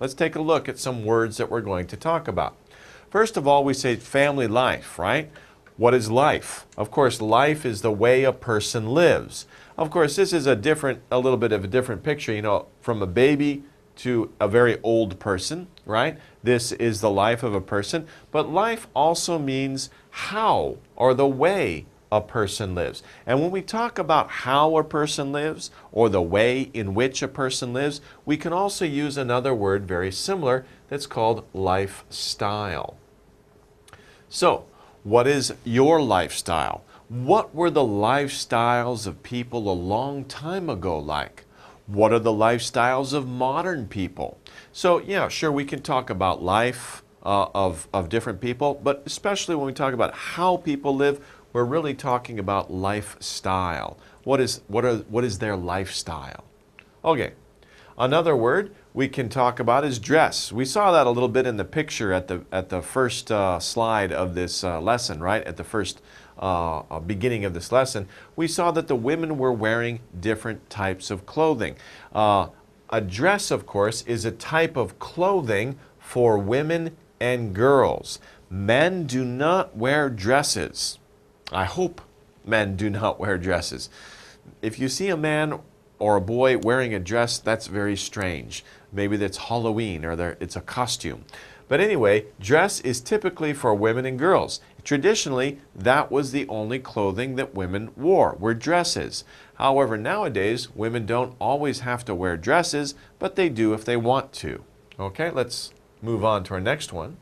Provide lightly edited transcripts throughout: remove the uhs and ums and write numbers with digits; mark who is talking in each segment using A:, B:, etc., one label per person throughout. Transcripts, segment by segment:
A: Let's take a look at some words that we're going to talk about. First of all, we say family life, right? What is life? Of course, life is the way a person lives. Of course, this is a little bit of a different picture, you know, from a baby to a very old person, right? This is the life of a person, but life also means how or the way a person lives. And when we talk about how a person lives or the way in which a person lives, we can also use another word very similar that's called lifestyle. So, what is your lifestyle? What were the lifestyles of people a long time ago like? What are the lifestyles of modern people? So, yeah, sure, we can talk about life of different people, but especially when we talk about how people live, we're really talking about lifestyle. What is their lifestyle? Okay, another word we can talk about is dress. We saw that a little bit in the picture at the first slide of this lesson, right? At the first beginning of this lesson, we saw that the women were wearing different types of clothing. A dress, of course, is a type of clothing for women and girls. Men do not wear dresses. I hope men do not wear dresses. If you see a man or a boy wearing a dress, that's very strange. Maybe that's Halloween or it's a costume. But anyway, dress is typically for women and girls. Traditionally, that was the only clothing that women were dresses. However, nowadays, women don't always have to wear dresses, but they do if they want to. Okay, let's move on to our next one.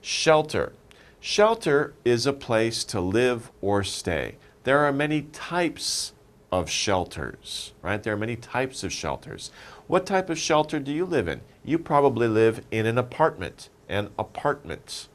A: Shelter. Shelter is a place to live or stay. There are many types of shelters, right? There are many types of shelters. What type of shelter do you live in? You probably live in an apartment. An apartment.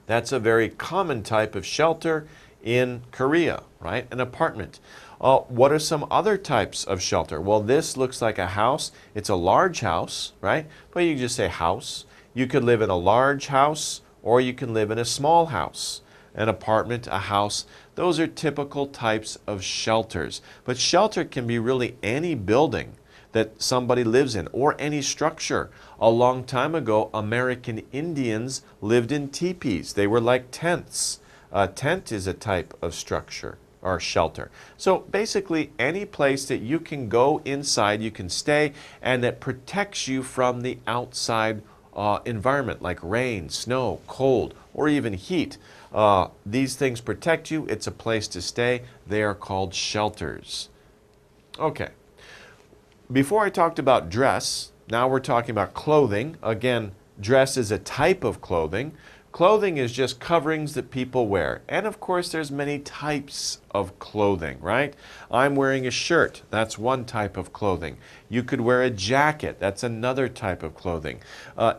A: That's a very common type of shelter in Korea, right? An apartment. What are some other types of shelter? Well, this looks like a house. It's a large house, right? But you can just say house. You could live in a large house, or you can live in a small house. An apartment, a house, those are typical types of shelters. But shelter can be really any building that somebody lives in or any structure. A long time ago, American Indians lived in teepees. They were like tents. A tent is a type of structure or shelter. So basically, any place that you can go inside, you can stay, and that protects you from the outside environment like rain, snow, cold, or even heat. These things protect you. It's a place to stay. They are called shelters. Okay. Before I talked about dress, now we're talking about clothing. Again, dress is a type of clothing. Clothing is just coverings that people wear. And of course, there's many types of clothing, right? I'm wearing a shirt. That's one type of clothing. You could wear a jacket. That's another type of clothing.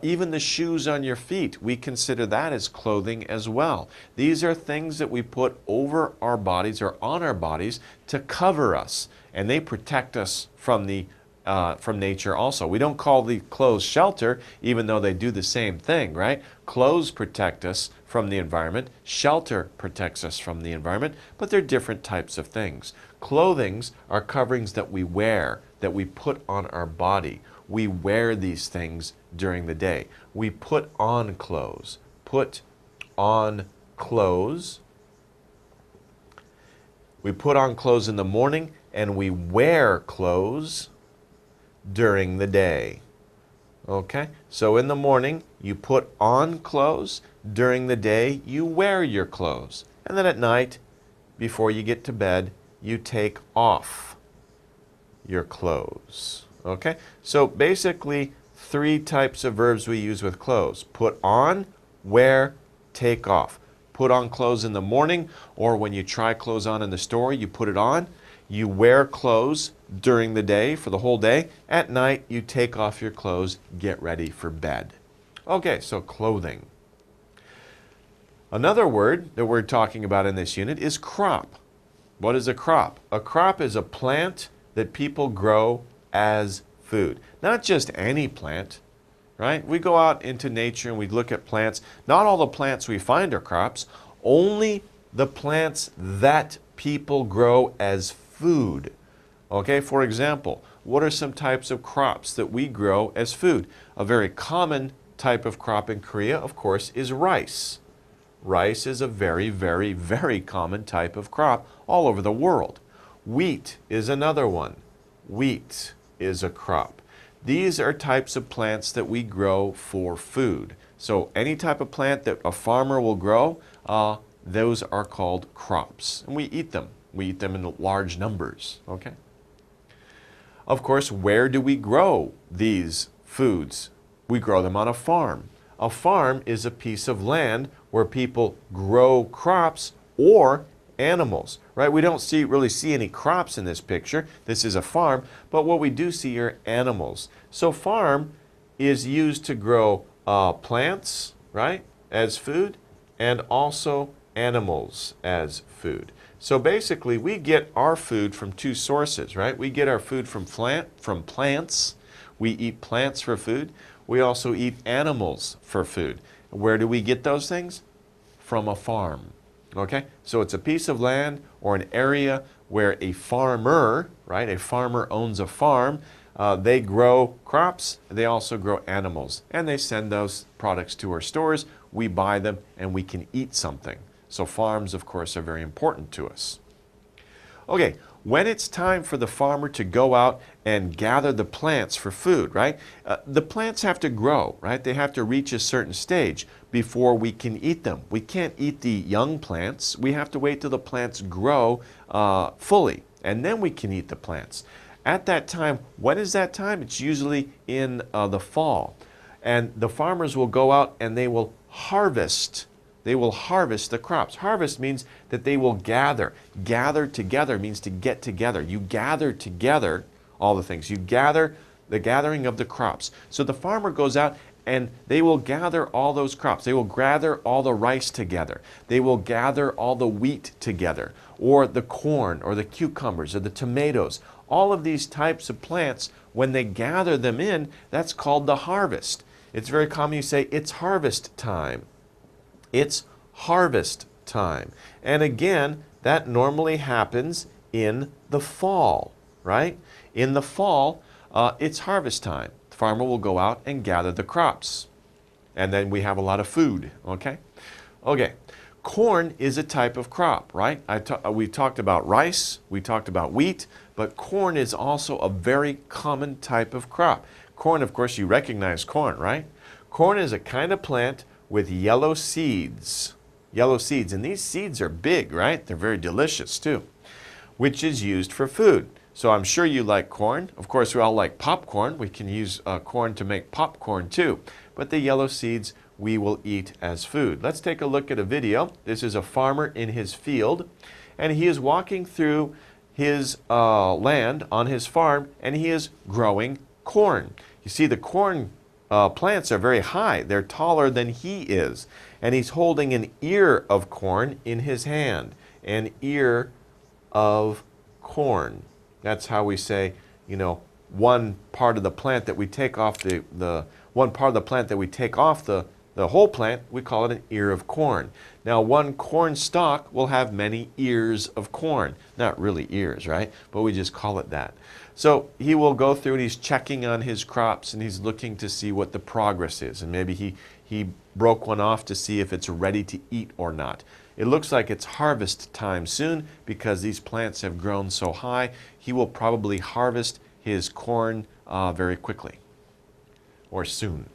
A: Even the shoes on your feet, we consider that as clothing as well. These are things that we put over our bodies or on our bodies to cover us. And they protect us from nature also. We don't call the clothes shelter, even though they do the same thing, right? Clothes protect us from the environment. Shelter protects us from the environment, but they're different types of things. Clothings are coverings that we wear, that we put on our body. We wear these things during the day. We put on clothes. Put on clothes. We put on clothes in the morning, and we wear clothes during the day. Okay? So in the morning, you put on clothes. During the day, you wear your clothes. And then at night, before you get to bed, you take off your clothes. Okay? So basically, three types of verbs we use with clothes. Put on, wear, take off. Put on clothes in the morning, or when you try clothes on in the store, you put it on. You wear clothes during the day, for the whole day. At night, you take off your clothes, get ready for bed. Okay, so clothing. Another word that we're talking about in this unit is crop. What is a crop? A crop is a plant that people grow as food. Not just any plant, right? We go out into nature and we look at plants. Not all the plants we find are crops, only the plants that people grow as food. Okay, for example, what are some types of crops that we grow as food? A very common type of crop in Korea, of course, is rice. Rice is a very, very, very common type of crop all over the world. Wheat is another one. Wheat is a crop. These are types of plants that we grow for food. So any type of plant that a farmer will grow, those are called crops. And we eat them. We eat them in large numbers, okay? Of course, where do we grow these foods? We grow them on a farm. A farm is a piece of land where people grow crops or animals, right? We don't really see any crops in this picture. This is a farm, but what we do see are animals. So farm is used to grow plants, right, as food, and also animals as food. So basically, we get our food from two sources, right? We get our food from plants. We eat plants for food. We also eat animals for food. Where do we get those things? From a farm, okay? So it's a piece of land or an area where a farmer, right? A farmer owns a farm. They grow crops. They also grow animals. And they send those products to our stores. We buy them and we can eat something. So farms, of course, are very important to us. Okay, when it's time for the farmer to go out and gather the plants for food, right? The plants have to grow, right? They have to reach a certain stage before we can eat them. We can't eat the young plants. We have to wait till the plants grow fully, and then we can eat the plants. At that time, when is that time? It's usually in the fall. And the farmers will go out and they will harvest. They will harvest the crops. Harvest means that they will gather. Gather together means to get together. You gather together all the things. You gather the gathering of the crops. So the farmer goes out and they will gather all those crops. They will gather all the rice together. They will gather all the wheat together, or the corn, or the cucumbers, or the tomatoes. All of these types of plants, when they gather them in, that's called the harvest. It's very common you say, it's harvest time. It's harvest time. And again, that normally happens in the fall, right? In the fall, it's harvest time. The farmer will go out and gather the crops. And then we have a lot of food, okay? Okay, corn is a type of crop, right? We talked about rice, we talked about wheat, but corn is also a very common type of crop. Corn, of course, you recognize corn, right? Corn is a kind of plant with yellow seeds. Yellow seeds, and these seeds are big, right? They're very delicious too, which is used for food. So I'm sure you like corn. Of course, we all like popcorn. We can use corn to make popcorn too. But the yellow seeds we will eat as food. Let's take a look at a video. This is a farmer in his field, and he is walking through his land on his farm, and he is growing corn. You see, the corn plants are very high. They're taller than he is. And he's holding an ear of corn in his hand. An ear of corn. That's how we say, you know, one part of the plant that we take off the whole plant, we call it an ear of corn. Now, one corn stalk will have many ears of corn. Not really ears, right? But we just call it that. So he will go through and he's checking on his crops and he's looking to see what the progress is. And maybe he broke one off to see if it's ready to eat or not. It looks like it's harvest time soon because these plants have grown so high. He will probably harvest his corn very quickly or soon.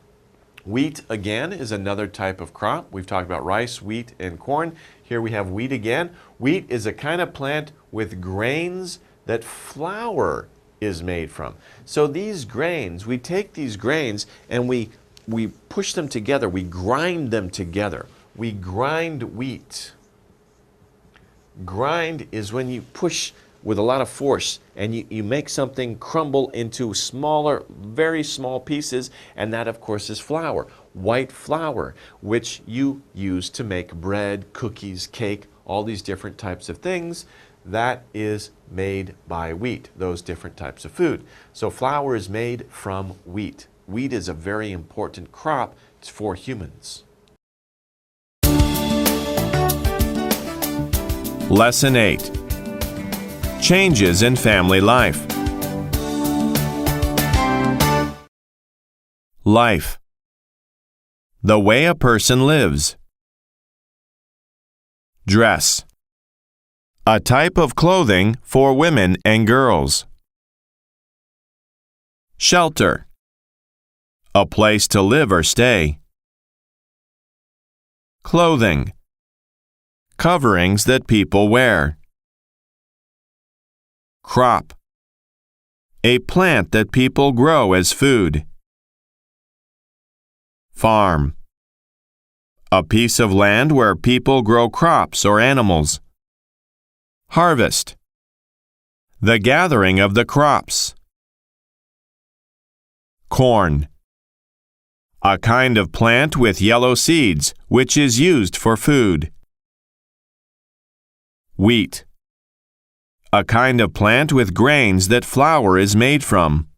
A: Wheat, again, is another type of crop. We've talked about rice, wheat, and corn. Here we have wheat again. Wheat is a kind of plant with grains that flour is made from. So these grains, we take these grains and we push them together. We grind them together. We grind wheat. Grind is when you push with a lot of force and you make something crumble into smaller, very small pieces, and that of course is flour. White flour, which you use to make bread, cookies, cake, all these different types of things. That is made by wheat, those different types of food. So flour is made from wheat. Wheat is a very important crop for humans. Lesson 8. Changes in family life. life. The way a person lives. Dress. A type of clothing for women and girls. Shelter. A place to live or stay. Clothing. Coverings that people wear. Crop. A plant that people grow as food. Farm. A piece of land where people grow crops or animals. Harvest. The gathering of the crops. Corn. A kind of plant with yellow seeds, which is used for food. Wheat. A kind of plant with grains that flour is made from.